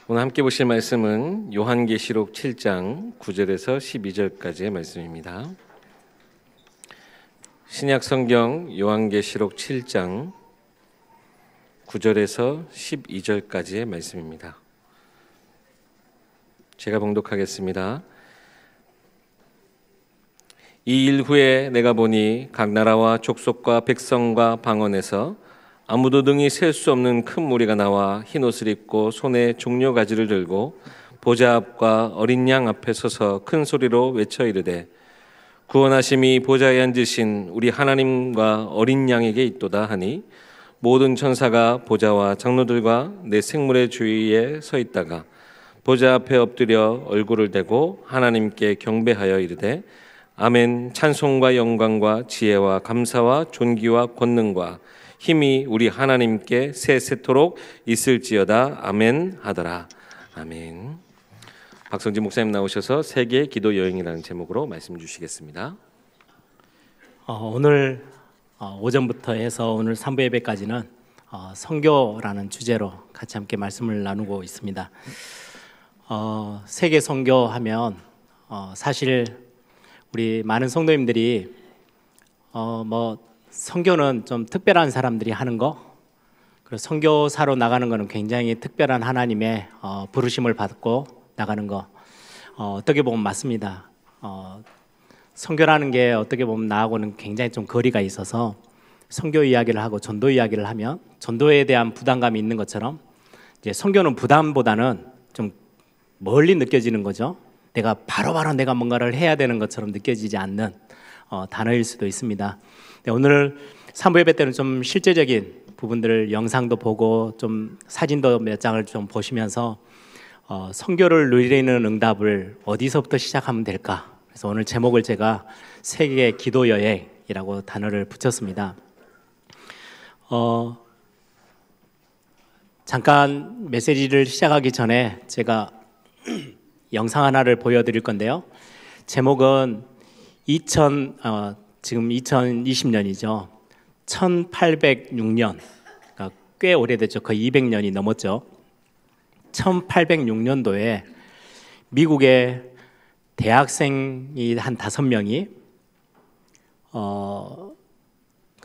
오늘 함께 보실 말씀은 요한계시록 7장 9절에서 12절까지의 말씀입니다. 신약 성경 요한계시록 7장 9절에서 12절까지의 말씀입니다. 제가 봉독하겠습니다. 이 일 후에 내가 보니 각 나라와 족속과 백성과 방언에서 아무도 능히 셀 수 없는 큰 무리가 나와 흰옷을 입고 손에 종려 가지를 들고 보좌 앞과 어린 양 앞에 서서 큰 소리로 외쳐 이르되 구원하심이 보좌에 앉으신 우리 하나님과 어린 양에게 있도다 하니 모든 천사가 보좌와 장로들과 내 생물의 주위에 서 있다가 보좌 앞에 엎드려 얼굴을 대고 하나님께 경배하여 이르되 아멘. 찬송과 영광과 지혜와 감사와 존귀와 권능과 힘이 우리 하나님께 세세토록 있을지어다. 아멘 하더라. 아멘. 박성진 목사님 나오셔서 세계 기도 여행이라는 제목으로 말씀 주시겠습니다. 오늘 오전부터 해서 오늘 3부 예배까지는 선교라는 주제로 같이 함께 말씀을 나누고 있습니다. 세계 선교하면 사실 우리 많은 성도님들이 선교는 좀 특별한 사람들이 하는 거, 그리고 선교사로 나가는 거는 굉장히 특별한 하나님의 부르심을 받고 나가는 거, 어떻게 보면 맞습니다. 선교라는 게 어떻게 보면 나하고는 굉장히 좀 거리가 있어서 선교 이야기를 하고 전도 이야기를 하면 전도에 대한 부담감이 있는 것처럼 이제 선교는 부담보다는 좀 멀리 느껴지는 거죠. 내가 바로바로 내가 뭔가를 해야 되는 것처럼 느껴지지 않는 단어일 수도 있습니다. 오늘 3부 예배 때는 좀 실제적인 부분들을 영상도 보고 좀 사진도 몇 장을 좀 보시면서 선교를 누리는 응답을 어디서부터 시작하면 될까? 그래서 오늘 제목을 제가 세계 기도 여행이라고 단어를 붙였습니다. 잠깐 메시지를 시작하기 전에 제가 영상 하나를 보여드릴 건데요. 제목은 지금 2020년이죠. 1806년, 그러니까 꽤 오래됐죠. 거의 200년이 넘었죠. 1806년도에 미국의 대학생이 한 5명이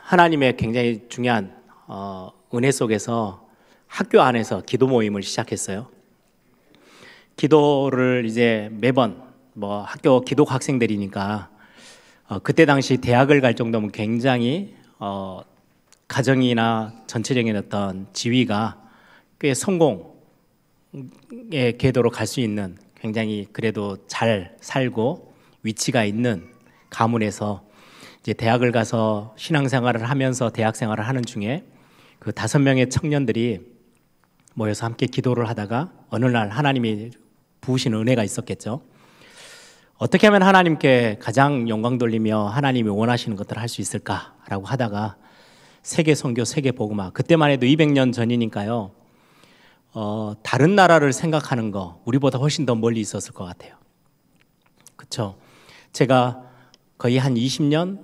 하나님의 굉장히 중요한 은혜 속에서 학교 안에서 기도 모임을 시작했어요. 기도를 이제 매번 학교 기독 학생들이니까 그때 당시 대학을 갈 정도면 굉장히 가정이나 전체적인 어떤 지위가 꽤 성공의 궤도로 갈 수 있는 굉장히 그래도 잘 살고 위치가 있는 가문에서 이제 대학을 가서 신앙생활을 하면서 대학 생활을 하는 중에 그 5명의 청년들이 모여서 함께 기도를 하다가 어느 날 하나님이 부으신 은혜가 있었겠죠. 어떻게 하면 하나님께 가장 영광 돌리며 하나님이 원하시는 것들을 할 수 있을까라고 하다가 세계 선교, 세계 복음화, 그때만 해도 200년 전이니까요. 다른 나라를 생각하는 거 우리보다 훨씬 더 멀리 있었을 것 같아요. 그렇죠? 제가 거의 한 20년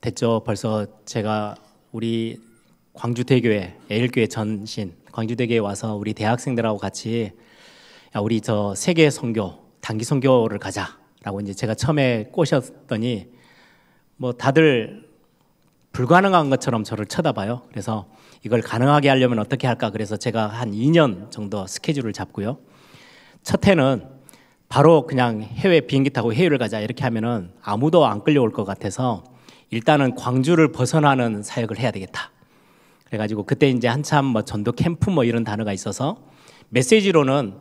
됐죠. 벌써 제가 우리 광주대교회, 에일교회 전신 광주대교에 와서 우리 대학생들하고 같이 우리 세계 선교, 단기 선교를 가자. 라고 이제 제가 처음에 꼬셨더니 다들 불가능한 것처럼 저를 쳐다봐요. 그래서 이걸 가능하게 하려면 어떻게 할까? 그래서 제가 한 2년 정도 스케줄을 잡고요. 첫 해는 바로 그냥 해외 비행기 타고 해외를 가자 이렇게 하면은 아무도 안 끌려올 것 같아서 일단은 광주를 벗어나는 사역을 해야 되겠다. 그래가지고 그때 이제 한참 전도 캠프 이런 단어가 있어서 메시지로는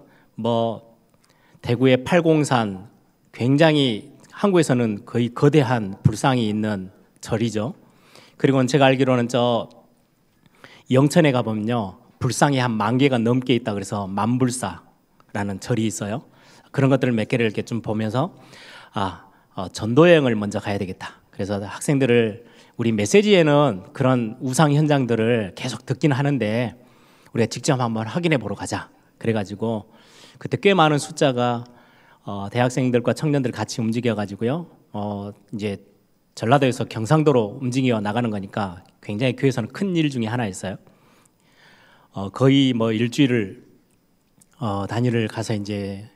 대구의 팔공산 굉장히 한국에서는 거의 거대한 불상이 있는 절이죠. 그리고 제가 알기로는 영천에 가보면요 불상이 한 10,000개가 넘게 있다 그래서 만불사라는 절이 있어요. 그런 것들을 몇 개를 이렇게 좀 보면서 전도 여행을 먼저 가야 되겠다. 그래서 학생들을 우리 메시지에는 그런 우상 현장들을 계속 듣긴 하는데 우리가 직접 한번 확인해 보러 가자. 그래가지고 그때 꽤 많은 숫자가 대학생들과 청년들 같이 움직여가지고요. 이제 전라도에서 경상도로 움직여 나가는 거니까 굉장히 교회에서는 큰 일 중에 하나였어요. 거의 일주일을 단위를 가서 이제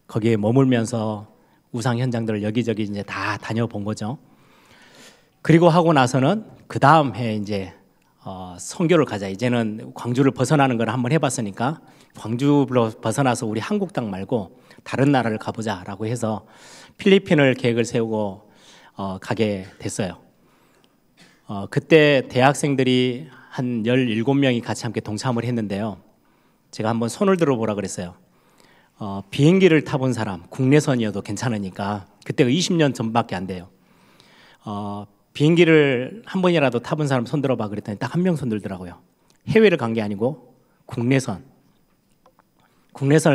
거기에 머물면서 우상 현장들을 여기저기 이제 다 다녀본 거죠. 그리고 하고 나서는 그 다음 해 이제 선교를 가자. 이제는 광주를 벗어나는 걸 한번 해봤으니까 광주로 벗어나서 우리 한국 땅 말고 다른 나라를 가보자라고 해서 필리핀을 계획을 세우고 가게 됐어요. 그때 대학생들이 한 17명이 같이 함께 동참을 했는데요. 제가 한번 손을 들어보라 그랬어요. 비행기를 타본 사람, 국내선이어도 괜찮으니까 그때가 20년 전밖에 안 돼요. 비행기를 한 번이라도 타본 사람 손 들어봐 그랬더니 딱 한 명 손 들더라고요. 해외를 간 게 아니고 국내선을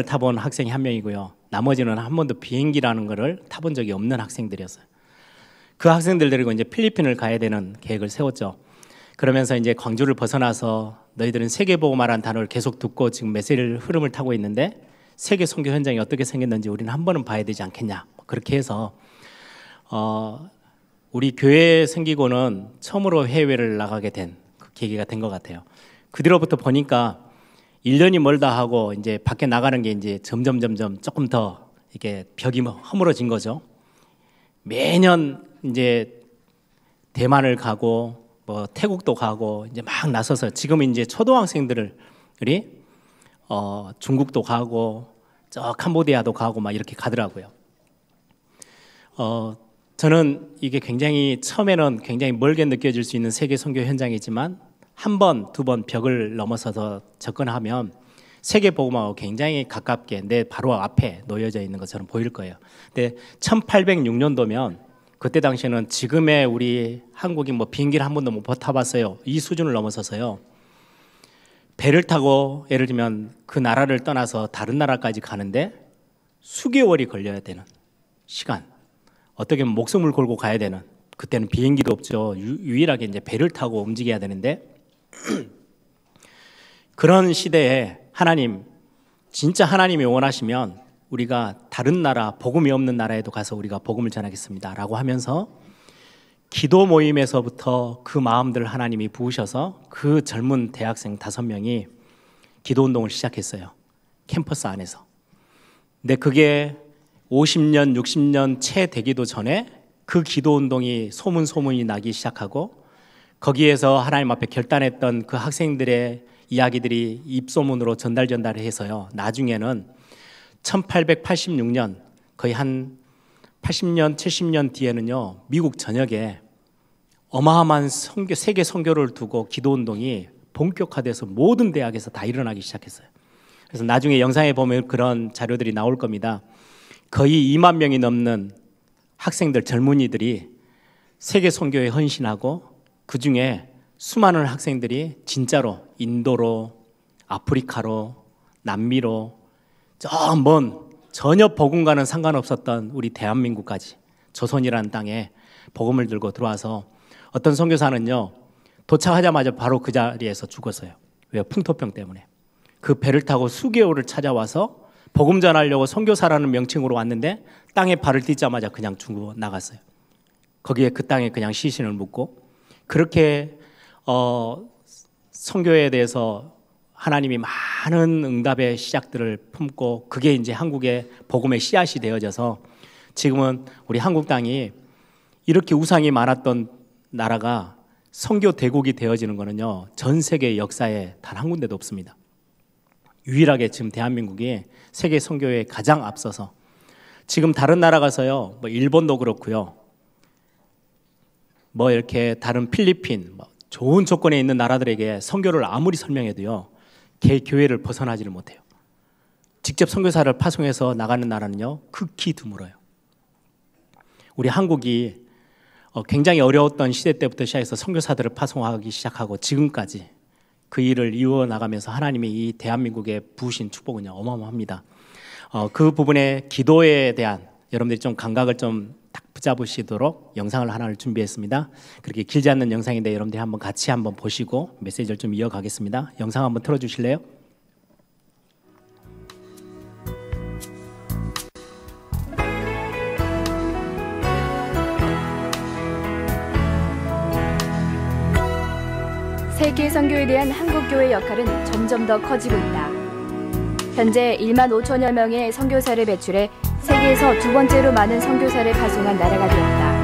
타본 학생이 한 명이고요. 나머지는 한 번도 비행기라는 거를 타본 적이 없는 학생들이었어요. 그 학생들 데리고 이제 필리핀을 가야 되는 계획을 세웠죠. 그러면서 이제 광주를 벗어나서 너희들은 세계복음화라는 단어를 계속 듣고 지금 메시지를 흐름을 타고 있는데 세계 선교 현장이 어떻게 생겼는지 우리는 한 번은 봐야 되지 않겠냐. 그렇게 해서 우리 교회 생기고는 처음으로 해외를 나가게 된 그 계기가 된 것 같아요. 그 뒤로부터 보니까 1년이 멀다 하고 이제 밖에 나가는 게 이제 점점 조금 더 이게 벽이 허물어진 거죠. 매년 이제 대만을 가고 뭐 태국도 가고 이제 막 나서서 지금은 이제 초등학생들이 중국도 가고 저 캄보디아도 가고 막 이렇게 가더라고요. 저는 이게 굉장히 처음에는 굉장히 멀게 느껴질 수 있는 세계 선교 현장이지만 한 번, 두 번 벽을 넘어서서 접근하면 세계 복음하고 굉장히 가깝게 내 바로 앞에 놓여져 있는 것처럼 보일 거예요. 근데 1806년도면 그때 당시에는 지금의 우리 한국이 뭐 비행기를 한 번도 못 타봤어요. 이 수준을 넘어서서요. 배를 타고 예를 들면 그 나라를 떠나서 다른 나라까지 가는데 수개월이 걸려야 되는 시간. 어떻게 보면 목숨을 걸고 가야 되는, 그때는 비행기도 없죠. 유일하게 이제 배를 타고 움직여야 되는데 그런 시대에 하나님, 진짜 하나님이 원하시면 우리가 다른 나라, 복음이 없는 나라에도 가서 우리가 복음을 전하겠습니다 라고 하면서 기도 모임에서부터 그 마음들을 하나님이 부으셔서 그 젊은 대학생 5명이 기도 운동을 시작했어요. 캠퍼스 안에서. 근데 그게 50년, 60년 채 되기도 전에 그 기도 운동이 소문이 나기 시작하고 거기에서 하나님 앞에 결단했던 그 학생들의 이야기들이 입소문으로 전달해서요. 나중에는 1886년 거의 한 80년, 70년 뒤에는요. 미국 전역에 어마어마한 세계 선교를 두고 기도 운동이 본격화돼서 모든 대학에서 다 일어나기 시작했어요. 그래서 나중에 영상에 보면 그런 자료들이 나올 겁니다. 거의 2만 명이 넘는 학생들, 젊은이들이 세계 선교에 헌신하고 그 중에 수많은 학생들이 진짜로 인도로, 아프리카로, 남미로 저 먼 전혀 복음과는 상관없었던 우리 대한민국까지 조선이라는 땅에 복음을 들고 들어와서 어떤 선교사는요 도착하자마자 바로 그 자리에서 죽었어요. 왜요? 풍토병 때문에. 그 배를 타고 수개월을 찾아와서 복음 전하려고 선교사라는 명칭으로 왔는데 땅에 발을 딛자마자 그냥 죽어 나갔어요. 거기에 그 땅에 그냥 시신을 묻고 그렇게 선교에 대해서 하나님이 많은 응답의 시작들을 품고 그게 이제 한국의 복음의 씨앗이 되어져서 지금은 우리 한국 땅이 이렇게 우상이 많았던 나라가 선교 대국이 되어지는 거는요 전 세계 역사에 단 한 군데도 없습니다. 유일하게 지금 대한민국이 세계 선교에 가장 앞서서 지금 다른 나라 가서요 뭐 일본도 그렇고요 뭐 이렇게 다른 필리핀 뭐 좋은 조건에 있는 나라들에게 선교를 아무리 설명해도요 교회를 벗어나지를 못해요. 직접 선교사를 파송해서 나가는 나라는요 극히 드물어요. 우리 한국이 굉장히 어려웠던 시대 때부터 시작해서 선교사들을 파송하기 시작하고 지금까지 그 일을 이어나가면서 하나님이 이 대한민국에 부으신 축복은요 어마어마합니다. 그 부분의 기도에 대한 여러분들이 좀 감각을 좀 딱 붙잡으시도록 영상을 하나를 준비했습니다. 그렇게 길지 않는 영상인데 여러분들이 한번 같이 한번 보시고 메시지를 좀 이어가겠습니다. 영상 한번 틀어주실래요? 세계 선교에 대한 한국 교회의 역할은 점점 더 커지고 있다. 현재 1만 5천여 명의 선교사를 배출해 세계에서 두 번째로 많은 선교사를 파송한 나라가 되었다.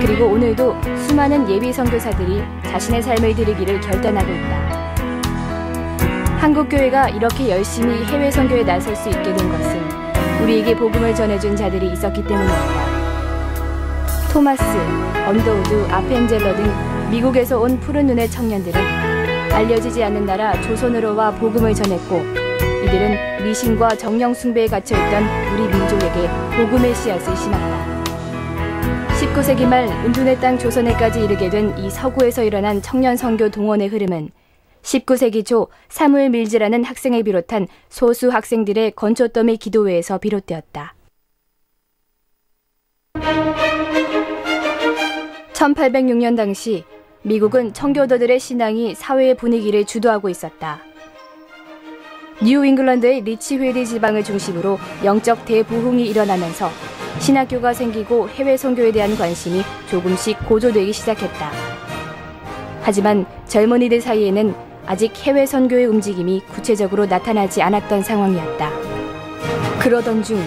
그리고 오늘도 수많은 예비 선교사들이 자신의 삶을 드리기를 결단하고 있다. 한국교회가 이렇게 열심히 해외 선교에 나설 수 있게 된 것은 우리에게 복음을 전해준 자들이 있었기 때문이었다. 토마스, 언더우드, 아펜젤러 등 미국에서 온 푸른 눈의 청년들은 알려지지 않는 나라 조선으로 와 복음을 전했고, 이들은 미신과 정령 숭배에 갇혀있던 우리 민족에게 복음의 씨앗을 심었다. 19세기 말 은둔의 땅 조선에까지 이르게 된 이 서구에서 일어난 청년 선교 동원의 흐름은 19세기 초 사무엘 밀즈라는 학생을 비롯한 소수 학생들의 건초더미 기도회에서 비롯되었다. 1806년 당시 미국은 청교도들의 신앙이 사회의 분위기를 주도하고 있었다. 뉴 잉글랜드의 리치회리 지방을 중심으로 영적 대부흥이 일어나면서 신학교가 생기고 해외 선교에 대한 관심이 조금씩 고조되기 시작했다. 하지만 젊은이들 사이에는 아직 해외 선교의 움직임이 구체적으로 나타나지 않았던 상황이었다. 그러던 중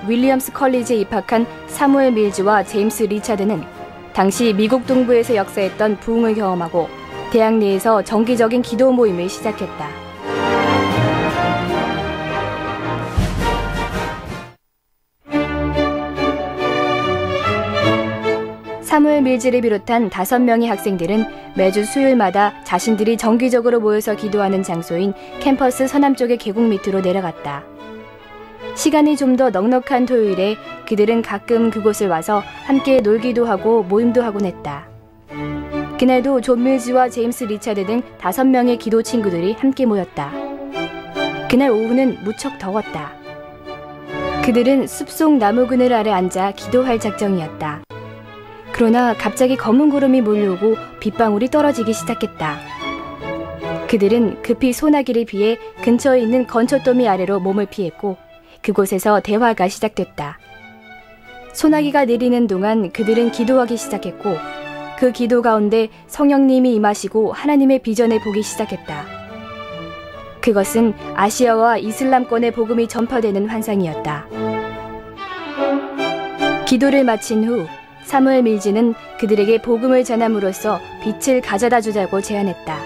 윌리엄스 컬리지에 입학한 사무엘 밀즈와 제임스 리차드는 당시 미국 동부에서 역사했던 부흥을 경험하고 대학 내에서 정기적인 기도 모임을 시작했다. 사무엘 밀즈를 비롯한 5명의 학생들은 매주 수요일마다 자신들이 정기적으로 모여서 기도하는 장소인 캠퍼스 서남쪽의 계곡 밑으로 내려갔다. 시간이 좀 더 넉넉한 토요일에 그들은 가끔 그곳을 와서 함께 놀기도 하고 모임도 하곤 했다. 그날도 존 밀즈와 제임스 리차드 등 5명의 기도 친구들이 함께 모였다. 그날 오후는 무척 더웠다. 그들은 숲속 나무 그늘 아래 앉아 기도할 작정이었다. 그러나 갑자기 검은 구름이 몰려오고 빗방울이 떨어지기 시작했다. 그들은 급히 소나기를 피해 근처에 있는 건초더미 아래로 몸을 피했고 그곳에서 대화가 시작됐다. 소나기가 내리는 동안 그들은 기도하기 시작했고 그 기도 가운데 성령님이 임하시고 하나님의 비전을 보기 시작했다. 그것은 아시아와 이슬람권의 복음이 전파되는 환상이었다. 기도를 마친 후 사무엘 밀즈는 그들에게 복음을 전함으로써 빛을 가져다 주자고 제안했다.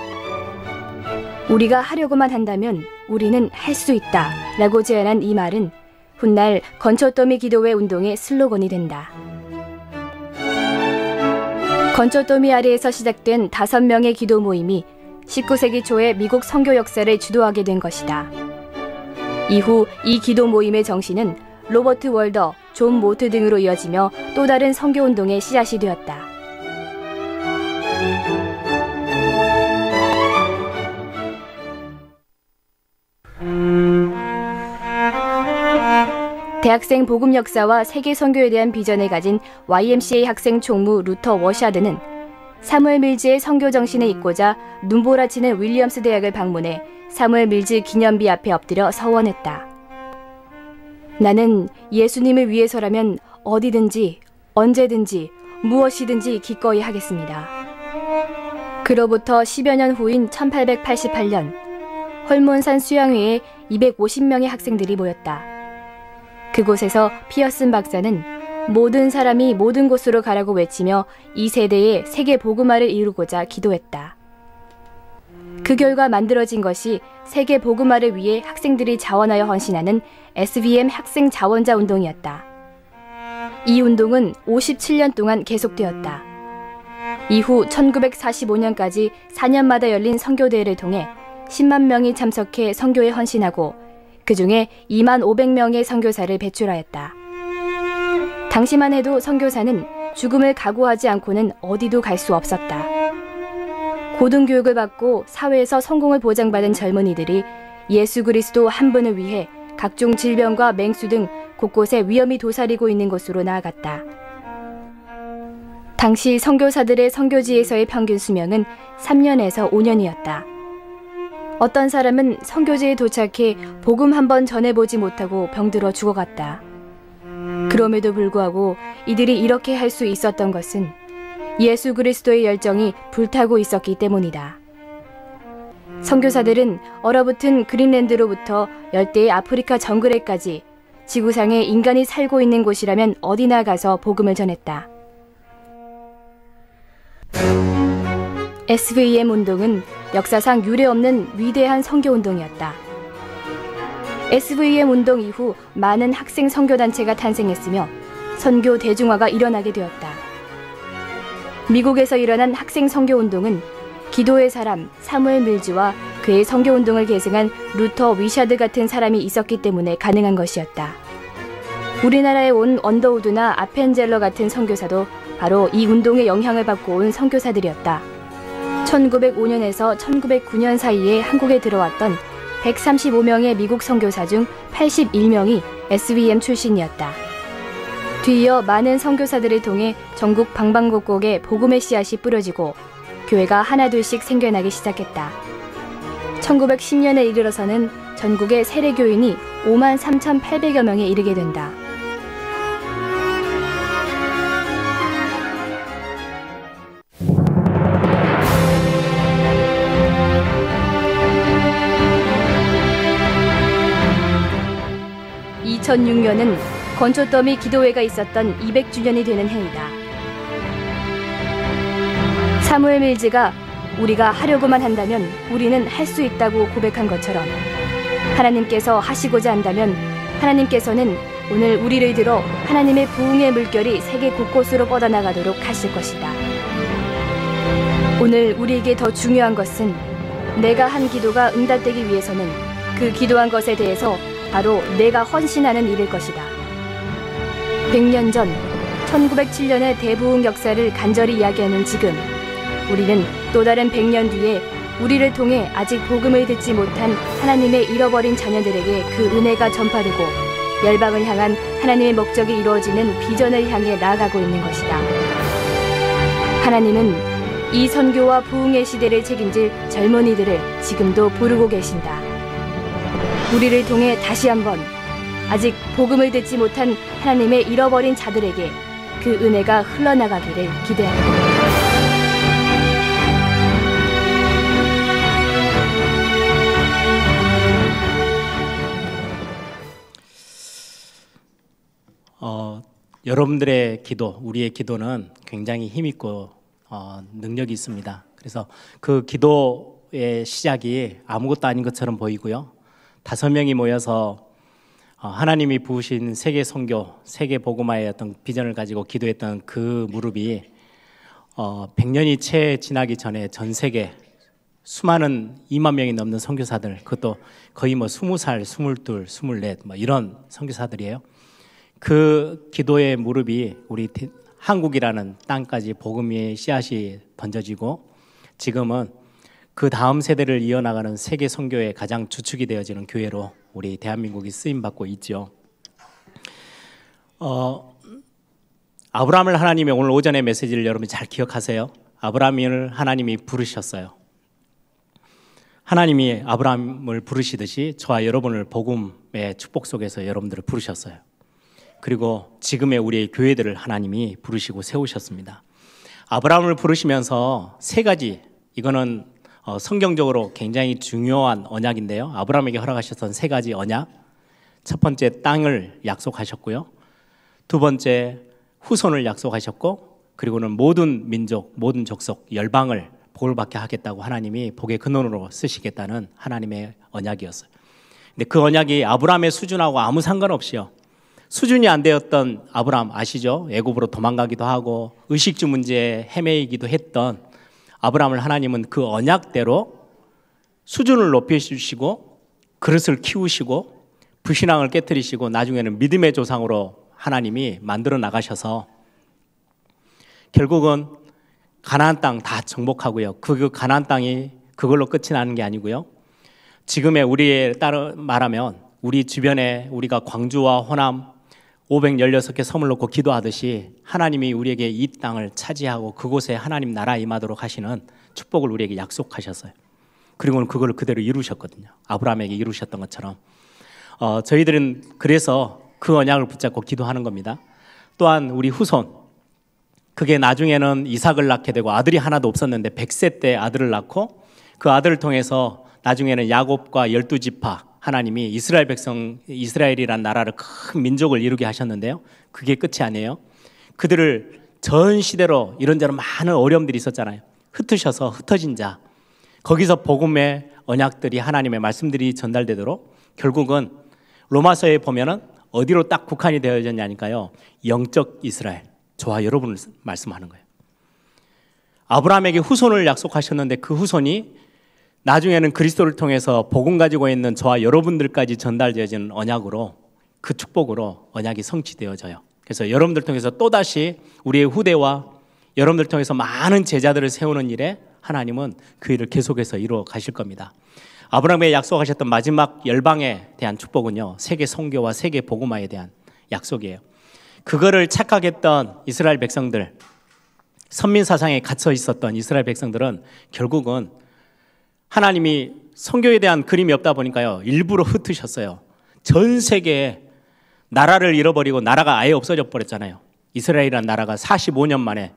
우리가 하려고만 한다면 우리는 할 수 있다 라고 제안한 이 말은 훗날 건초더미 기도회 운동의 슬로건이 된다. 건초더미 아래에서 시작된 5명의 기도 모임이 19세기 초에 미국 선교 역사를 주도하게 된 것이다. 이후 이 기도 모임의 정신은 로버트 월더, 존 모트 등으로 이어지며 또 다른 선교 운동의 씨앗이 되었다. 대학생 복음 역사와 세계 선교에 대한 비전을 가진 YMCA 학생 총무 루터 워샤드는 사무엘 밀즈의 선교 정신을 잇고자 눈보라치는 윌리엄스 대학을 방문해 사무엘 밀즈 기념비 앞에 엎드려 서원했다. 나는 예수님을 위해서라면 어디든지 언제든지 무엇이든지 기꺼이 하겠습니다. 그로부터 10여 년 후인 1888년 헐몬산 수양회에 250명의 학생들이 모였다. 그곳에서 피어슨 박사는 모든 사람이 모든 곳으로 가라고 외치며 이 세대의 세계 복음화를 이루고자 기도했다. 그 결과 만들어진 것이 세계 복음화를 위해 학생들이 자원하여 헌신하는 SBM 학생 자원자 운동이었다. 이 운동은 57년 동안 계속되었다. 이후 1945년까지 4년마다 열린 선교대회를 통해 10만 명이 참석해 선교에 헌신하고 그 중에 2만 500명의 선교사를 배출하였다. 당시만 해도 선교사는 죽음을 각오하지 않고는 어디도 갈 수 없었다. 고등교육을 받고 사회에서 성공을 보장받은 젊은이들이 예수 그리스도 한 분을 위해 각종 질병과 맹수 등 곳곳에 위험이 도사리고 있는 곳으로 나아갔다. 당시 선교사들의 선교지에서의 평균 수명은 3년에서 5년이었다. 어떤 사람은 선교지에 도착해 복음 한번 전해보지 못하고 병들어 죽어갔다. 그럼에도 불구하고 이들이 이렇게 할 수 있었던 것은 예수 그리스도의 열정이 불타고 있었기 때문이다. 선교사들은 얼어붙은 그린랜드로부터 열대의 아프리카 정글에까지 지구상에 인간이 살고 있는 곳이라면 어디나 가서 복음을 전했다. SVM 운동은 역사상 유례없는 위대한 선교운동이었다. SVM 운동 이후 많은 학생 선교단체가 탄생했으며 선교 대중화가 일어나게 되었다. 미국에서 일어난 학생 선교운동은 기도의 사람 사무엘 밀즈와 그의 선교운동을 계승한 루터 위샤드 같은 사람이 있었기 때문에 가능한 것이었다. 우리나라에 온 언더우드나 아펜젤러 같은 선교사도 바로 이 운동의 영향을 받고 온 선교사들이었다. 1905년에서 1909년 사이에 한국에 들어왔던 135명의 미국 선교사 중 81명이 SVM 출신이었다. 뒤이어 많은 선교사들을 통해 전국 방방곡곡에 복음의 씨앗이 뿌려지고 교회가 하나둘씩 생겨나기 시작했다. 1910년에 이르러서는 전국의 세례교인이 53,800여 명에 이르게 된다. (2006년은) 건초더미 기도회가 있었던 200주년이 되는 해이다. 사무엘 밀즈가 우리가 하려고만 한다면 우리는 할 수 있다고 고백한 것처럼 하나님께서 하시고자 한다면 하나님께서는 오늘 우리를 들어 하나님의 부흥의 물결이 세계 곳곳으로 뻗어나가도록 하실 것이다. 오늘 우리에게 더 중요한 것은 내가 한 기도가 응답되기 위해서는 그 기도한 것에 대해서 바로 내가 헌신하는 일일 것이다. 100년 전 1907년의 대부흥 역사를 간절히 이야기하는 지금 우리는 또 다른 100년 뒤에 우리를 통해 아직 복음을 듣지 못한 하나님의 잃어버린 자녀들에게 그 은혜가 전파되고 열방을 향한 하나님의 목적이 이루어지는 비전을 향해 나아가고 있는 것이다. 하나님은 이 선교와 부흥의 시대를 책임질 젊은이들을 지금도 부르고 계신다. 우리를 통해 다시 한번 아직 복음을 듣지 못한 하나님의 잃어버린 자들에게 그 은혜가 흘러나가기를 기대합니다. 여러분들의 기도, 우리의 기도는 굉장히 힘있고 능력이 있습니다. 그래서 그 기도의 시작이 아무것도 아닌 것처럼 보이고요. 5명이 모여서 하나님이 부으신 세계 선교, 세계 복음화의 어떤 비전을 가지고 기도했던 그 무릎이 100년이 채 지나기 전에 전 세계 수많은 2만 명이 넘는 선교사들, 그것도 거의 20살, 22, 24 이런 선교사들이에요. 그 기도의 무릎이 우리 한국이라는 땅까지 복음의 씨앗이 던져지고 지금은 그 다음 세대를 이어나가는 세계 선교의 가장 주축이 되어지는 교회로 우리 대한민국이 쓰임받고 있죠. 아브라함을 하나님이 오늘 오전의 메시지를 여러분 잘 기억하세요. 아브라함을 하나님이 부르셨어요. 하나님이 아브라함을 부르시듯이 저와 여러분을 복음의 축복 속에서 여러분들을 부르셨어요. 그리고 지금의 우리의 교회들을 하나님이 부르시고 세우셨습니다. 아브라함을 부르시면서 3가지, 이거는 성경적으로 굉장히 중요한 언약인데요. 아브라함에게 허락하셨던 3가지 언약. 첫 번째, 땅을 약속하셨고요. 두 번째, 후손을 약속하셨고, 그리고는 모든 민족, 모든 족속, 열방을 복을 받게 하겠다고 하나님이 복의 근원으로 쓰시겠다는 하나님의 언약이었어요. 근데 그 언약이 아브라함의 수준하고 아무 상관없이요. 수준이 안 되었던 아브라함 아시죠? 애굽으로 도망가기도 하고 의식주 문제에 헤매이기도 했던 아브라함을 하나님은 그 언약대로 수준을 높여주시고 그릇을 키우시고 불신앙을 깨뜨리시고 나중에는 믿음의 조상으로 하나님이 만들어 나가셔서 결국은 가나안 땅 다 정복하고요. 그 가나안 땅이 그걸로 끝이 나는 게 아니고요. 지금의 우리에 따라 말하면 우리 주변에 우리가 광주와 호남 516개 섬을 놓고 기도하듯이 하나님이 우리에게 이 땅을 차지하고 그곳에 하나님 나라 임하도록 하시는 축복을 우리에게 약속하셨어요. 그리고는 그걸 그대로 이루셨거든요. 아브라함에게 이루셨던 것처럼 저희들은 그래서 그 언약을 붙잡고 기도하는 겁니다. 또한 우리 후손, 그게 나중에는 이삭을 낳게 되고 아들이 하나도 없었는데 100세 때 아들을 낳고 그 아들을 통해서 나중에는 야곱과 12지파 하나님이 이스라엘 백성, 이스라엘이란 나라를 큰 민족을 이루게 하셨는데요. 그게 끝이 아니에요. 그들을 전 시대로 이런저런 많은 어려움들이 있었잖아요. 흩으셔서 흩어진 자, 거기서 복음의 언약들이, 하나님의 말씀들이 전달되도록 결국은 로마서에 보면은 어디로 딱 국한이 되어졌냐니까요. 영적 이스라엘, 저와 여러분을 말씀하는 거예요. 아브라함에게 후손을 약속하셨는데 그 후손이 나중에는 그리스도를 통해서 복음 가지고 있는 저와 여러분들까지 전달되어지는 언약으로, 그 축복으로 언약이 성취되어져요. 그래서 여러분들 통해서 또다시 우리의 후대와 여러분들 통해서 많은 제자들을 세우는 일에 하나님은 그 일을 계속해서 이루어 가실 겁니다. 아브라함에게 약속하셨던 마지막 열방에 대한 축복은요, 세계 선교와 세계 복음화에 대한 약속이에요. 그거를 착각했던 이스라엘 백성들, 선민 사상에 갇혀 있었던 이스라엘 백성들은 결국은 하나님이 선교에 대한 그림이 없다 보니까요, 일부러 흩으셨어요. 전 세계에 나라를 잃어버리고 나라가 아예 없어져 버렸잖아요. 이스라엘이라는 나라가 45년 만에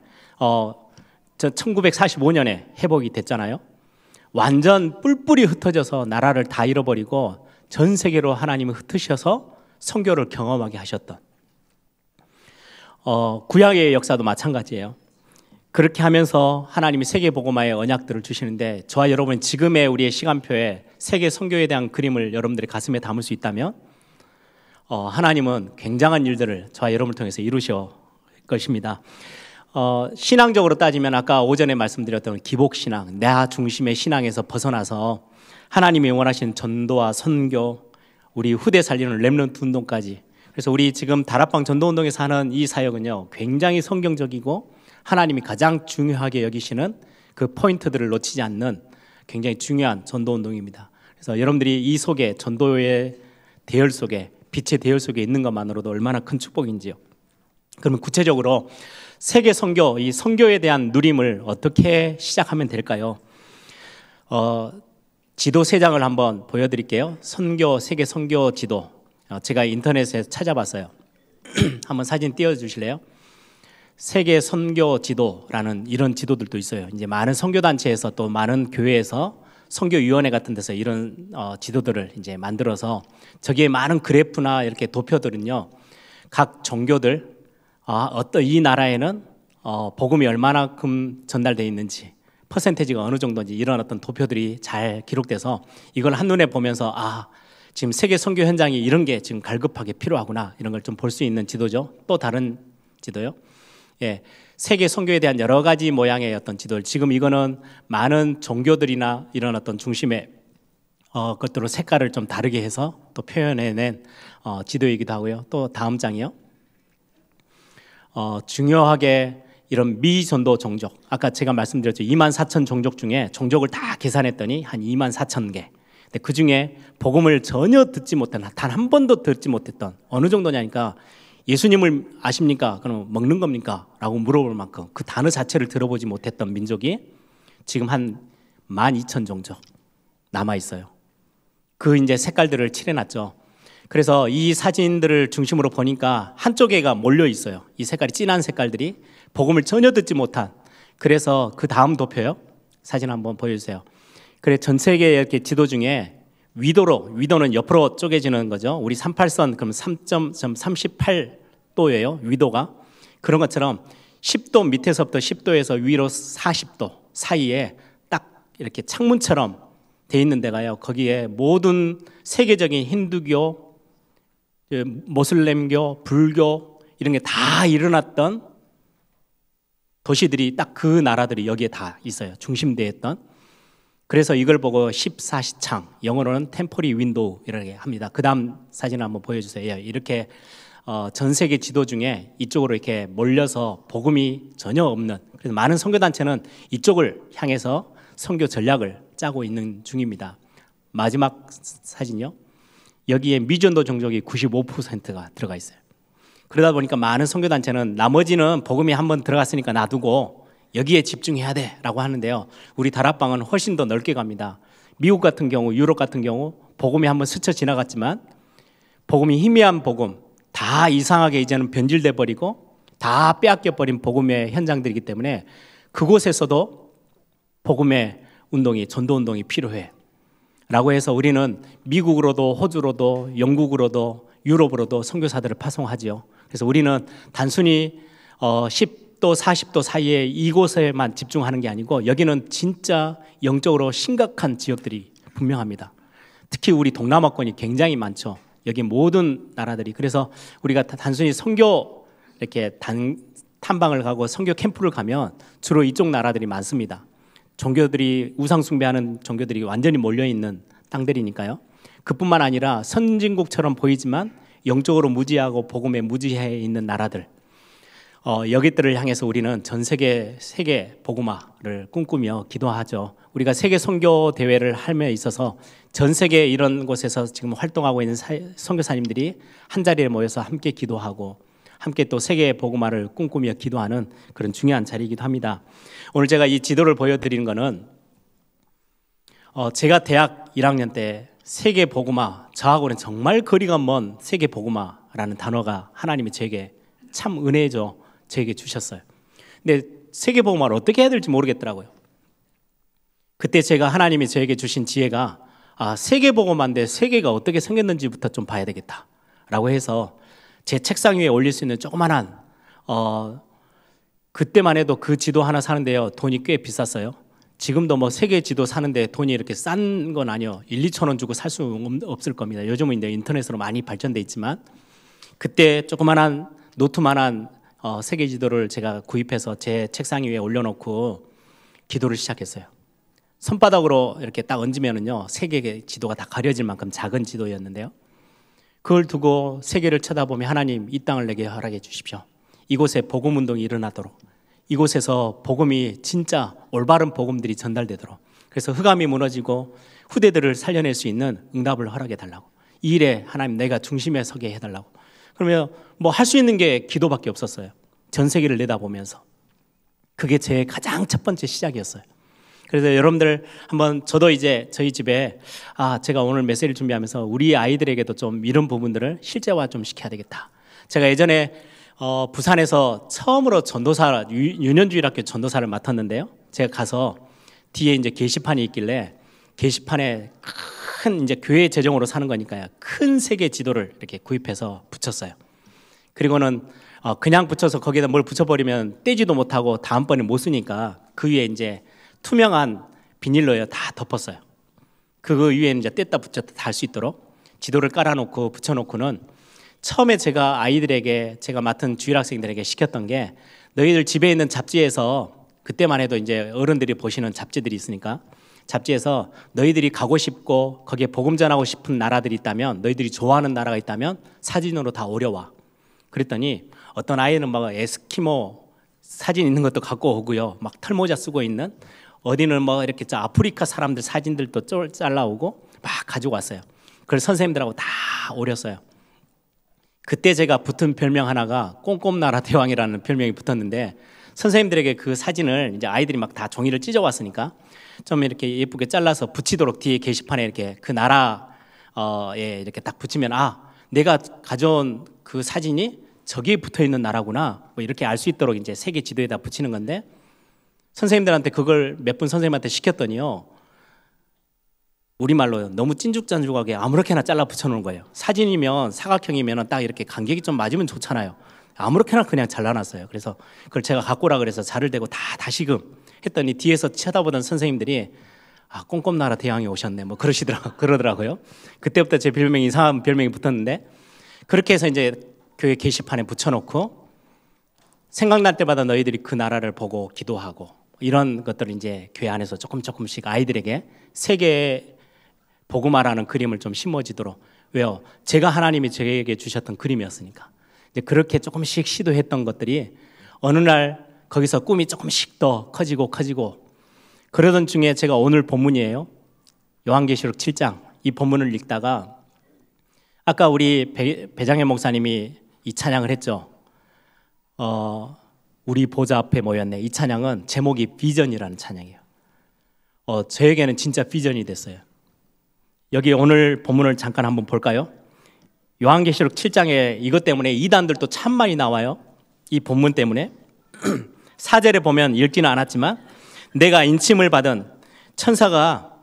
1945년에 회복이 됐잖아요. 완전 뿔뿔이 흩어져서 나라를 다 잃어버리고 전 세계로 하나님이 흩으셔서 선교를 경험하게 하셨던, 구약의 역사도 마찬가지예요. 그렇게 하면서 하나님이 세계 복음화의 언약들을 주시는데, 저와 여러분 지금의 우리의 시간표에 세계 선교에 대한 그림을 여러분들의 가슴에 담을 수 있다면 하나님은 굉장한 일들을 저와 여러분을 통해서 이루실 것입니다. 신앙적으로 따지면 아까 오전에 말씀드렸던 기복신앙, 나 중심의 신앙에서 벗어나서 하나님이 원하신 전도와 선교, 우리 후대 살리는 렘넌트 운동까지, 그래서 우리 지금 다락방 전도운동에서 하는 이 사역은요, 굉장히 성경적이고 하나님이 가장 중요하게 여기시는 그 포인트들을 놓치지 않는 굉장히 중요한 전도운동입니다. 그래서 여러분들이 이 속에, 전도의 대열 속에, 빛의 대열 속에 있는 것만으로도 얼마나 큰 축복인지요. 그러면 구체적으로 세계 선교, 이 선교에 대한 누림을 어떻게 시작하면 될까요? 지도 3장을 한번 보여드릴게요. 선교, 세계 선교 지도. 제가 인터넷에 찾아봤어요. 한번 사진 띄워주실래요? 세계 선교 지도라는 이런 지도들도 있어요. 이제 많은 선교단체에서 또 많은 교회에서 선교위원회 같은 데서 이런 지도들을 이제 만들어서 저기에 많은 그래프나 이렇게 도표들은요, 각 종교들, 어떤 이 나라에는 복음이 얼마나큼 전달되어 있는지, 퍼센테이지가 어느 정도인지, 이런 어떤 도표들이 잘 기록돼서 이걸 한눈에 보면서 지금 세계 선교 현장이 이런 게 지금 갈급하게 필요하구나, 이런 걸 좀 볼 수 있는 지도죠. 또 다른 지도요. 예, 세계 선교에 대한 여러 가지 모양의 어떤 지도를, 지금 이거는 많은 종교들이나 이런 어떤 중심의 것들로 색깔을 좀 다르게 해서 또 표현해낸 지도이기도 하고요. 또 다음 장이요. 중요하게 이런 미전도 종족, 아까 제가 말씀드렸죠. 24,000 종족 중에 종족을 다 계산했더니 한 24,000개. 근데 그 중에 복음을 전혀 듣지 못한, 단 한 번도 듣지 못했던, 어느 정도냐니까, 예수님을 아십니까? 그럼 먹는 겁니까? 라고 물어볼 만큼 그 단어 자체를 들어보지 못했던 민족이 지금 한 12,000 종족 남아 있어요. 그 이제 색깔들을 칠해놨죠. 그래서 이 사진들을 중심으로 보니까 한쪽에가 몰려 있어요. 이 색깔이 진한 색깔들이 복음을 전혀 듣지 못한. 그래서 그 다음 도표요. 사진 한번 보여주세요. 그래, 전 세계 이렇게 지도 중에 위도는 옆으로 쪼개지는 거죠. 우리 38선 그럼 3.38도예요. 위도가. 그런 것처럼 10도 밑에서부터 10도에서 위로 40도 사이에 딱 이렇게 창문처럼 돼 있는 데가요. 거기에 모든 세계적인 힌두교, 모슬렘교, 불교 이런 게 다 일어났던 도시들이, 딱 그 나라들이 여기에 다 있어요. 중심되었던. 그래서 이걸 보고 14시창, 영어로는 템포리 윈도우 이렇게 합니다. 그 다음 사진 한번 보여주세요. 이렇게 전 세계 지도 중에 이쪽으로 이렇게 몰려서 복음이 전혀 없는, 그래서 많은 선교단체는 이쪽을 향해서 선교 전략을 짜고 있는 중입니다. 마지막 사진요. 여기에 미전도 종족이 95%가 들어가 있어요. 그러다 보니까 많은 선교단체는 나머지는 복음이 한번 들어갔으니까 놔두고 여기에 집중해야 돼라고 하는데요. 우리 다락방은 훨씬 더 넓게 갑니다. 미국 같은 경우, 유럽 같은 경우 복음이 한번 스쳐 지나갔지만 복음이 희미한 복음, 다 이상하게 이제는 변질돼 버리고 다 빼앗겨 버린 복음의 현장들이기 때문에 그곳에서도 복음의 운동이, 전도 운동이 필요해. 라고 해서 우리는 미국으로도 호주로도 영국으로도 유럽으로도 선교사들을 파송하지요. 그래서 우리는 단순히 10도 40도 사이에 이곳에만 집중하는 게 아니고 여기는 진짜 영적으로 심각한 지역들이 분명합니다. 특히 우리 동남아권이 굉장히 많죠. 여기 모든 나라들이. 그래서 우리가 단순히 선교 이렇게 탐방을 가고 선교 캠프를 가면 주로 이쪽 나라들이 많습니다. 종교들이 우상 숭배하는 종교들이 완전히 몰려 있는 땅들이니까요. 그뿐만 아니라 선진국처럼 보이지만 영적으로 무지하고 복음에 무지해 있는 나라들, 여기들을 향해서 우리는 전 세계 복음화를 꿈꾸며 기도하죠. 우리가 세계 선교 대회를 함에 있어서 전 세계 이런 곳에서 지금 활동하고 있는 선교사님들이 한 자리에 모여서 함께 기도하고 함께 또 세계 복음화를 꿈꾸며 기도하는 그런 중요한 자리이기도 합니다. 오늘 제가 이 지도를 보여드리는 것은 제가 대학 1학년 때 세계 복음화, 저하고는 정말 거리가 먼 세계 복음화라는 단어가 하나님이 제게 참 은혜죠. 제게 주셨어요. 근데 세계 복음화를 어떻게 해야 될지 모르겠더라고요. 그때 제가 하나님이 저에게 주신 지혜가 세계 복음화인데 세계가 어떻게 생겼는지부터 좀 봐야 되겠다라고 해서 제 책상 위에 올릴 수 있는 조그만한 그때만 해도 그 지도 하나 사는데요, 돈이 꽤 비쌌어요. 지금도 뭐 세계 지도 사는데 돈이 이렇게 싼 건 아니요. 1, 2천 원 주고 살 수 없을 겁니다. 요즘은 이제 인터넷으로 많이 발전돼 있지만 그때 조그만한 노트만한 세계 지도를 제가 구입해서 제 책상 위에 올려놓고 기도를 시작했어요. 손바닥으로 이렇게 딱 얹으면은요, 세계 지도가 다 가려질 만큼 작은 지도였는데요. 그걸 두고 세계를 쳐다보며 하나님, 이 땅을 내게 허락해 주십시오. 이곳에 복음 운동이 일어나도록, 이곳에서 복음이 진짜 올바른 복음들이 전달되도록, 그래서 흑암이 무너지고 후대들을 살려낼 수 있는 응답을 허락해 달라고, 이 일에 하나님 내가 중심에 서게 해달라고. 그러면 뭐 할 수 있는 게 기도밖에 없었어요. 전 세계를 내다보면서. 그게 제 가장 첫 번째 시작이었어요. 그래서 여러분들 한번, 저도 이제 저희 집에 제가 오늘 메시지를 준비하면서 우리 아이들에게도 좀 이런 부분들을 실제화 좀 시켜야 되겠다. 제가 예전에 부산에서 처음으로 전도사, 유년주일학교 전도사를 맡았는데요. 제가 가서 뒤에 이제 게시판이 있길래 게시판에 큰 이제 교회 재정으로 사는 거니까요, 큰 세계 지도를 이렇게 구입해서 붙였어요. 그리고는 그냥 붙여서 거기에다 뭘 붙여버리면 떼지도 못하고 다음번에 못 쓰니까 그 위에 이제 투명한 비닐로요 다 덮었어요. 그 위에 이제 뗐다 붙였다 다 할 수 있도록 지도를 깔아놓고 붙여놓고는, 처음에 제가 아이들에게, 제가 맡은 주일학생들에게 시켰던 게, 너희들 집에 있는 잡지에서, 그때만 해도 이제 어른들이 보시는 잡지들이 있으니까 잡지에서 너희들이 가고 싶고 거기에 복음 전하고 싶은 나라들이 있다면, 너희들이 좋아하는 나라가 있다면 사진으로 다 오려와. 그랬더니 어떤 아이는 막 에스키모 사진 있는 것도 갖고 오고요, 막 털모자 쓰고 있는, 어디는 뭐 이렇게 아프리카 사람들 사진들도 잘라오고 막 가지고 왔어요. 그걸 선생님들하고 다 오렸어요. 그때 제가 붙은 별명 하나가 꼼꼼나라 대왕이라는 별명이 붙었는데, 선생님들에게 그 사진을 이제 아이들이 막 다 종이를 찢어왔으니까 좀 이렇게 예쁘게 잘라서 붙이도록 뒤에 게시판에 이렇게 그 나라에 이렇게 딱 붙이면, 내가 가져온 그 사진이 저기에 붙어 있는 나라구나, 뭐 이렇게 알 수 있도록 이제 세계 지도에다 붙이는 건데, 선생님들한테 그걸 몇 분 선생님한테 시켰더니요, 우리말로 너무 찐죽짠죽하게 아무렇게나 잘라 붙여놓은 거예요. 사진이면 사각형이면 딱 이렇게 간격이 좀 맞으면 좋잖아요. 아무렇게나 그냥 잘라놨어요. 그래서 그걸 제가 갖고 오라 그래서 자를 대고 다 다시금 했더니 뒤에서 쳐다보던 선생님들이 꼼꼼나라 대왕이 오셨네, 뭐 그러더라고요. 그때부터 제 별명이, 이상한 별명이 붙었는데, 그렇게 해서 이제 교회 게시판에 붙여놓고 생각날 때마다 너희들이 그 나라를 보고 기도하고, 이런 것들을 이제 교회 안에서 조금씩 아이들에게 세계 복음화라는 그림을 좀 심어지도록. 왜요? 제가 하나님이 저에게 주셨던 그림이었으니까. 이제 그렇게 조금씩 시도했던 것들이 어느 날 거기서 꿈이 조금씩 더 커지고 그러던 중에 제가 오늘 본문이에요. 요한계시록 7장. 이 본문을 읽다가 아까 우리 배장현 목사님이 이 찬양을 했죠. 우리 보좌 앞에 모였네. 이 찬양은 제목이 비전이라는 찬양이에요. 저에게는 진짜 비전이 됐어요. 여기 오늘 본문을 잠깐 한번 볼까요? 요한계시록 7장에 이것 때문에 이단들도 참 많이 나와요. 이 본문 때문에. 4절에 보면, 읽지는 않았지만, 내가 인침을 받은 천사가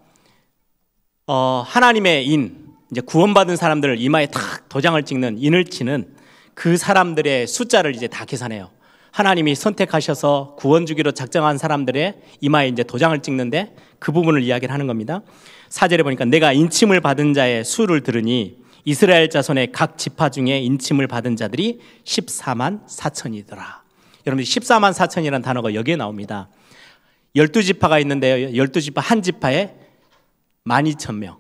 하나님의 인, 이제 구원받은 사람들을 이마에 탁 도장을 찍는 인을 치는 그 사람들의 숫자를 이제 다 계산해요. 하나님이 선택하셔서 구원 주기로 작정한 사람들의 이마에 이제 도장을 찍는데 그 부분을 이야기를 하는 겁니다. 4절에 보니까 내가 인침을 받은 자의 수를 들으니 이스라엘 자손의 각 지파 중에 인침을 받은 자들이 14만 4천이더라. 여러분들 14만 4천이라는 단어가 여기에 나옵니다. 12지파가 있는데요. 12지파 한 지파에 12,000명.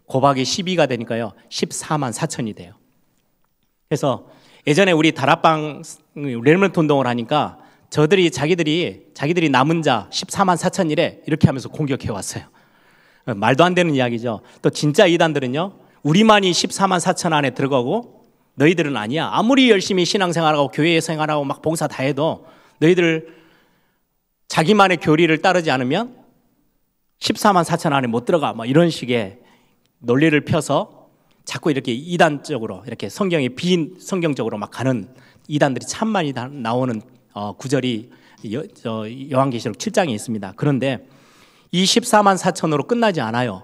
곱하기 12가 되니까요. 14만 4천이 돼요. 그래서 예전에 우리 다락방 렘넌트 운동을 하니까 자기들이 남은 자 14만 4천이래 이렇게 하면서 공격해 왔어요. 말도 안 되는 이야기죠. 또 진짜 이단들은요. 우리만이 14만 4천 안에 들어가고 너희들은 아니야. 아무리 열심히 신앙생활하고 교회 생활하고 막 봉사 다 해도 너희들 자기만의 교리를 따르지 않으면 14만 4천 안에 못 들어가. 뭐 이런 식의 논리를 펴서 자꾸 이렇게 이단적으로 이렇게 성경이 비성경적으로 막 가는 이단들이 참 많이 나오는 구절이 요한계시록 7장에 있습니다. 그런데 이 14만 4천으로 끝나지 않아요.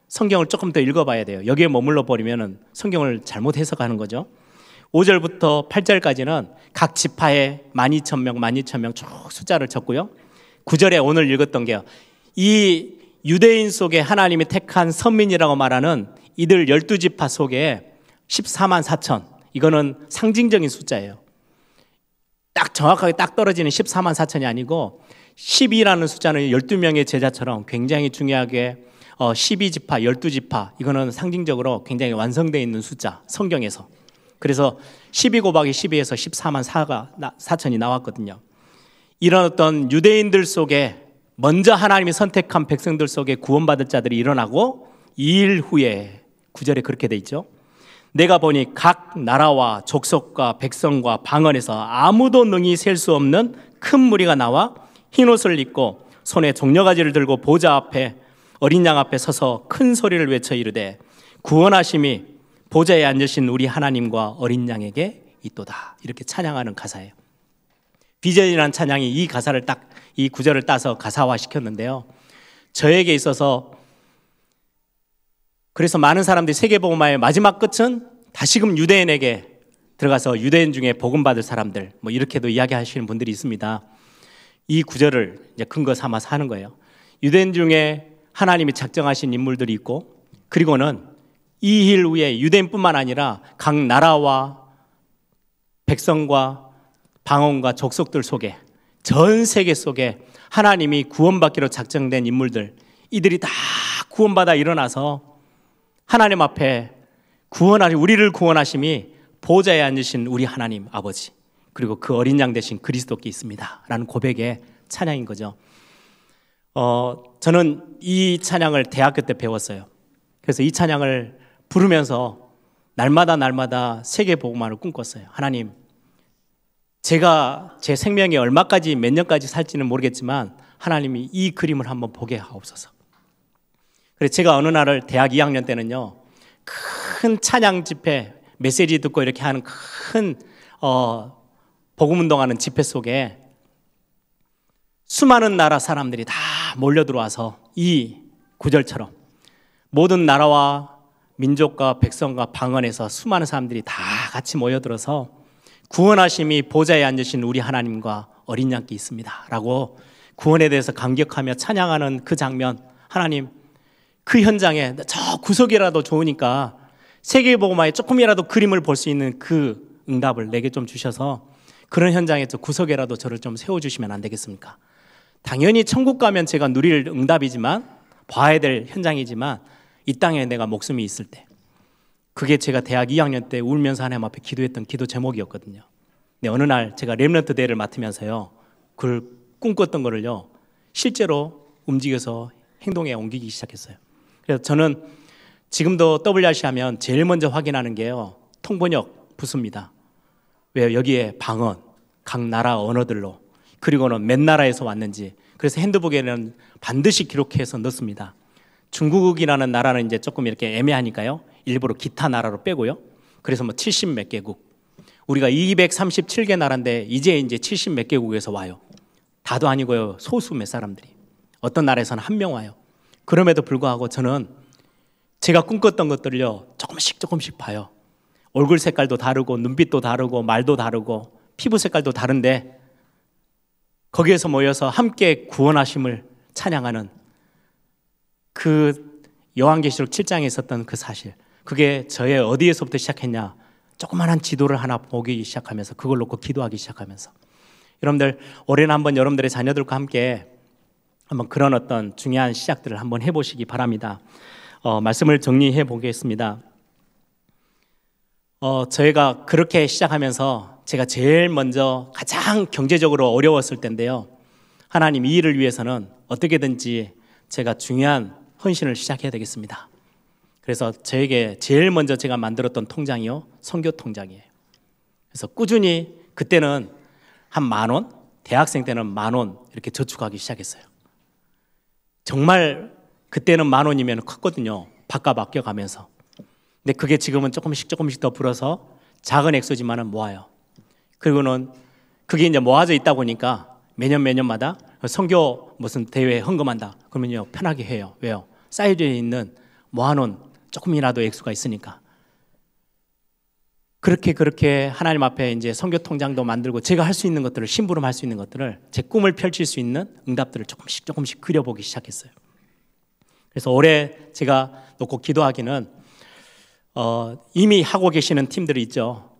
성경을 조금 더 읽어봐야 돼요. 여기에 머물러 버리면 성경을 잘못 해석하는 거죠. 5절부터 8절까지는 각 지파에 12,000명, 12,000명 쭉 숫자를 쳤고요. 9절에 오늘 읽었던 게요. 이 유대인 속에 하나님이 택한 선민이라고 말하는 이들 12지파 속에 14만 4천, 이거는 상징적인 숫자예요. 딱 정확하게 딱 떨어지는 14만 4천이 아니고 12라는 숫자는 12명의 제자처럼 굉장히 중요하게 12지파, 12지파, 이거는 상징적으로 굉장히 완성되어 있는 숫자, 성경에서. 그래서 12 곱하기 12에서 14만 4천이 나왔거든요. 이런 어떤 유대인들 속에 먼저 하나님이 선택한 백성들 속에 구원받을 자들이 일어나고 2일 후에 9절에 그렇게 돼 있죠. 내가 보니 각 나라와 족속과 백성과 방언에서 아무도 능히 셀 수 없는 큰 무리가 나와 흰옷을 입고 손에 종려가지를 들고 보좌 앞에 어린 양 앞에 서서 큰 소리를 외쳐 이르되 구원하심이 보좌에 앉으신 우리 하나님과 어린 양에게 있도다. 이렇게 찬양하는 가사예요. 비전이라는 찬양이 이 가사를 딱, 이 구절을 따서 가사화 시켰는데요. 저에게 있어서 그래서 많은 사람들이 세계복음화의 마지막 끝은 다시금 유대인에게 들어가서 유대인 중에 복음 받을 사람들, 뭐 이렇게도 이야기하시는 분들이 있습니다. 이 구절을 이제 근거 삼아서 하는 거예요. 유대인 중에 하나님이 작정하신 인물들이 있고, 그리고는 이 일 후에 유대인뿐만 아니라 각 나라와 백성과 방언과 족속들 속에, 전 세계 속에 하나님이 구원받기로 작정된 인물들, 이들이 다 구원받아 일어나서 하나님 앞에 우리를 구원하심이 보좌에 앉으신 우리 하나님 아버지, 그리고 그 어린 양 되신 그리스도께 있습니다 라는 고백의 찬양인 거죠. 저는 이 찬양을 대학교 때 배웠어요. 그래서 이 찬양을 부르면서 날마다 세계복음화를 꿈꿨어요. 하나님, 제가 제 생명이 얼마까지 몇 년까지 살지는 모르겠지만 하나님이 이 그림을 한번 보게 하옵소서. 그래서 제가 어느 날을 대학 2학년 때는요, 큰 찬양 집회, 메시지 듣고 이렇게 하는 큰 복음운동하는 집회 속에 수많은 나라 사람들이 다 몰려 들어와서 이 구절처럼 모든 나라와 민족과 백성과 방언에서 수많은 사람들이 다 같이 모여들어서 구원하심이 보좌에 앉으신 우리 하나님과 어린 양께 있습니다 라고 구원에 대해서 감격하며 찬양하는 그 장면, 하나님 그 현장에 저 구석이라도 좋으니까 세계복음화에 조금이라도 그림을 볼 수 있는 그 응답을 내게 좀 주셔서 그런 현장에 저 구석에라도 저를 좀 세워주시면 안 되겠습니까? 당연히 천국 가면 제가 누릴 응답이지만, 봐야 될 현장이지만, 이 땅에 내가 목숨이 있을 때, 그게 제가 대학 2학년 때 울면서 하나님 앞에 기도했던 기도 제목이었거든요. 근데 어느 날 제가 렘넌트 대회를 맡으면서요, 그걸 꿈꿨던 거를요 실제로 움직여서 행동에 옮기기 시작했어요. 그래서 저는 지금도 WRC 하면 제일 먼저 확인하는 게요, 통번역 부수입니다. 왜요? 여기에 방언, 각 나라 언어들로, 그리고는 몇 나라에서 왔는지. 그래서 핸드북에는 반드시 기록해서 넣습니다. 중국이라는 나라는 이제 조금 이렇게 애매하니까요, 일부러 기타 나라로 빼고요. 그래서 뭐 70 몇 개국, 우리가 237개 나라인데 이제 70 몇 개국에서 와요. 다도 아니고요, 소수 몇 사람들이. 어떤 나라에서는 한 명 와요. 그럼에도 불구하고 저는 제가 꿈꿨던 것들을요 조금씩 봐요. 얼굴 색깔도 다르고 눈빛도 다르고 말도 다르고 피부 색깔도 다른데 거기에서 모여서 함께 구원하심을 찬양하는 그 요한계시록 7장에 있었던 그 사실, 그게 저의 어디에서부터 시작했냐, 조그만한 지도를 하나 보기 시작하면서 그걸 놓고 기도하기 시작하면서, 여러분들 올해는 한번 여러분들의 자녀들과 함께 한번 그런 어떤 중요한 시작들을 한번 해보시기 바랍니다. 말씀을 정리해 보겠습니다. 저희가 그렇게 시작하면서 제가 제일 먼저 가장 경제적으로 어려웠을 때인데요, 하나님 이 일을 위해서는 어떻게든지 제가 중요한 헌신을 시작해야 되겠습니다. 그래서 저에게 제일 먼저 제가 만들었던 통장이요, 선교 통장이에요. 그래서 꾸준히 그때는 한 10,000원, 대학생 때는 10,000원 이렇게 저축하기 시작했어요. 정말 그때는 10,000원이면 컸거든요, 밥값 아껴가면서. 근데 그게 지금은 조금씩 더 불어서 작은 액수지만은 모아요. 그리고는 그게 이제 모아져 있다 보니까 매년마다 선교 무슨 대회에 헌금한다 그러면요 편하게 해요. 왜요? 쌓여져 있는 모아놓은 조금이라도 액수가 있으니까. 그렇게 하나님 앞에 이제 선교 통장도 만들고 제가 할 수 있는 것들을, 심부름 할 수 있는 것들을, 제 꿈을 펼칠 수 있는 응답들을 조금씩 그려보기 시작했어요. 그래서 올해 제가 놓고 기도하기는 이미 하고 계시는 팀들이 있죠.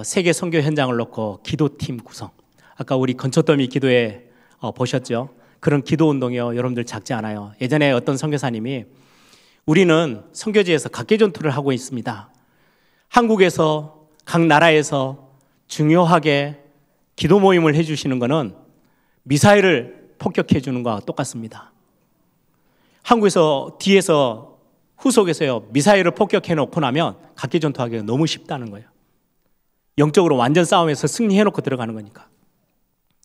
세계 선교 현장을 놓고 기도팀 구성. 아까 우리 건초더미 기도에 보셨죠? 그런 기도 운동이요, 여러분들 작지 않아요. 예전에 어떤 선교사님이 우리는 선교지에서 각계전투를 하고 있습니다. 한국에서 각 나라에서 중요하게 기도 모임을 해주시는 것은 미사일을 폭격해 주는 것과 똑같습니다. 한국에서 뒤에서 후속에서요 미사일을 폭격해 놓고 나면 각계전투하기가 너무 쉽다는 거예요. 영적으로 완전 싸움에서 승리해 놓고 들어가는 거니까.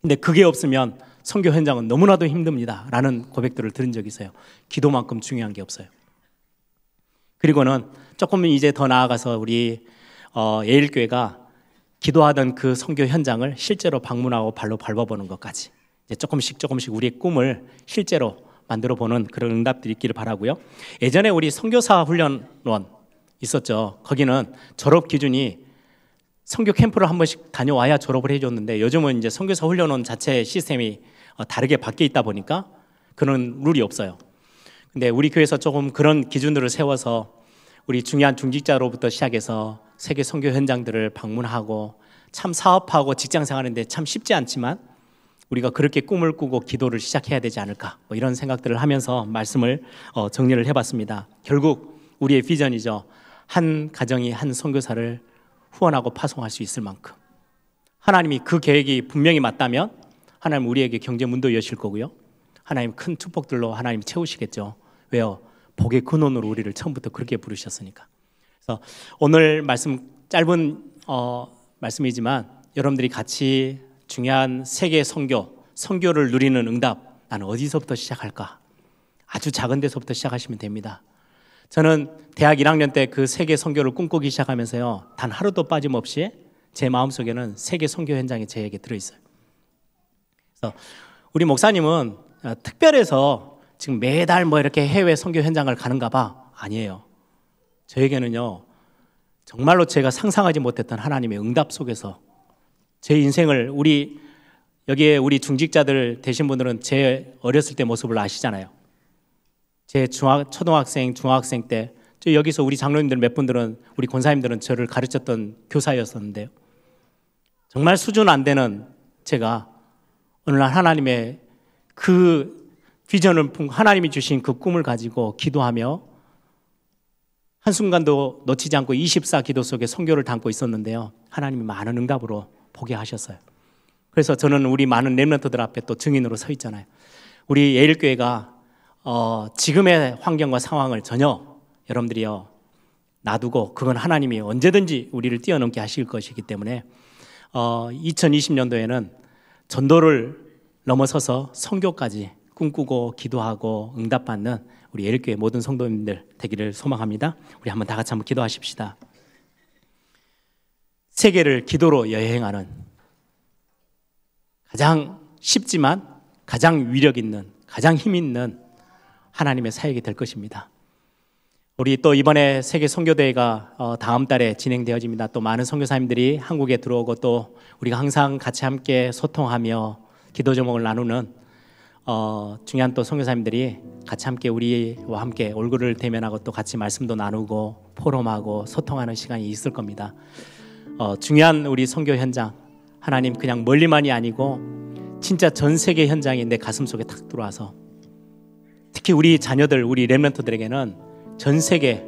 근데 그게 없으면 선교 현장은 너무나도 힘듭니다 라는 고백들을 들은 적이 있어요. 기도만큼 중요한 게 없어요. 그리고는 조금 이제 더 나아가서 우리 예일교회가 기도하던 그 선교 현장을 실제로 방문하고 발로 밟아보는 것까지 이제 조금씩 우리의 꿈을 실제로 만들어보는 그런 응답들이 있기를 바라고요. 예전에 우리 선교사 훈련원 있었죠. 거기는 졸업 기준이 선교 캠프를 한 번씩 다녀와야 졸업을 해줬는데, 요즘은 이제 선교사 훈련원 자체 시스템이 다르게 바뀌어 있다 보니까 그런 룰이 없어요. 근데 우리 교회에서 조금 그런 기준들을 세워서 우리 중요한 중직자로부터 시작해서 세계 선교 현장들을 방문하고, 참 사업하고 직장 생활하는데 참 쉽지 않지만 우리가 그렇게 꿈을 꾸고 기도를 시작해야 되지 않을까, 뭐 이런 생각들을 하면서 말씀을 정리를 해봤습니다. 결국 우리의 비전이죠. 한 가정이 한 선교사를 후원하고 파송할 수 있을 만큼 하나님이 그 계획이 분명히 맞다면 하나님 우리에게 경제 문도 여실 거고요. 하나님 큰 축복들로 하나님 채우시겠죠. 왜요? 복의 근원으로 우리를 처음부터 그렇게 부르셨으니까. 그래서 오늘 말씀 짧은 말씀이지만 여러분들이 같이 중요한 세계 선교를 누리는 응답, 나는 어디서부터 시작할까? 아주 작은 데서부터 시작하시면 됩니다. 저는 대학 1학년 때 그 세계 선교를 꿈꾸기 시작하면서요, 단 하루도 빠짐없이 제 마음속에는 세계 선교 현장이 제에게 들어있어요. 그래서 우리 목사님은 특별해서 지금 매달 뭐 이렇게 해외 선교 현장을 가는가 봐. 아니에요. 저에게는요, 정말로 제가 상상하지 못했던 하나님의 응답 속에서 제 인생을, 여기에 우리 중직자들 되신 분들은 제 어렸을 때 모습을 아시잖아요. 제 초등학생, 중학생 때 여기서 우리 장로님들 몇 분들은, 우리 권사님들은 저를 가르쳤던 교사였었는데요, 정말 수준 안 되는 제가 어느 날 하나님의 그 비전을, 하나님이 주신 그 꿈을 가지고 기도하며 한순간도 놓치지 않고 24 기도 속에 선교를 담고 있었는데요, 하나님이 많은 응답으로 보게 하셨어요. 그래서 저는 우리 많은 렘넌트들 앞에 또 증인으로 서 있잖아요. 우리 예일교회가 지금의 환경과 상황을 전혀 여러분들이요 놔두고, 그건 하나님이 언제든지 우리를 뛰어넘게 하실 것이기 때문에 2020년도에는 전도를 넘어서서 선교까지 꿈꾸고 기도하고 응답받는 우리 예일교회 모든 성도님들 되기를 소망합니다. 우리 한번 다 같이 한번 기도하십시다. 세계를 기도로 여행하는 가장 쉽지만 가장 위력 있는, 가장 힘 있는 하나님의 사역이 될 것입니다. 우리 또 이번에 세계 선교대회가 다음 달에 진행되어집니다. 또 많은 선교사님들이 한국에 들어오고 또 우리가 항상 같이 함께 소통하며 기도 제목을 나누는 중요한 또 선교사님들이 같이 함께 우리와 함께 얼굴을 대면하고 또 같이 말씀도 나누고 포럼하고 소통하는 시간이 있을 겁니다. 중요한 우리 선교 현장, 하나님 그냥 멀리만이 아니고 진짜 전 세계 현장이 내 가슴 속에 탁 들어와서 특히 우리 자녀들, 우리 렘넌트들에게는 전 세계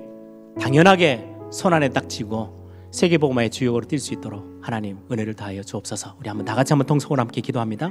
당연하게 손안에 딱 쥐고 세계복음화의 주역으로 뛸 수 있도록 하나님 은혜를 다하여 주옵소서. 우리 한번 다 같이 한번 통성으로 함께 기도합니다.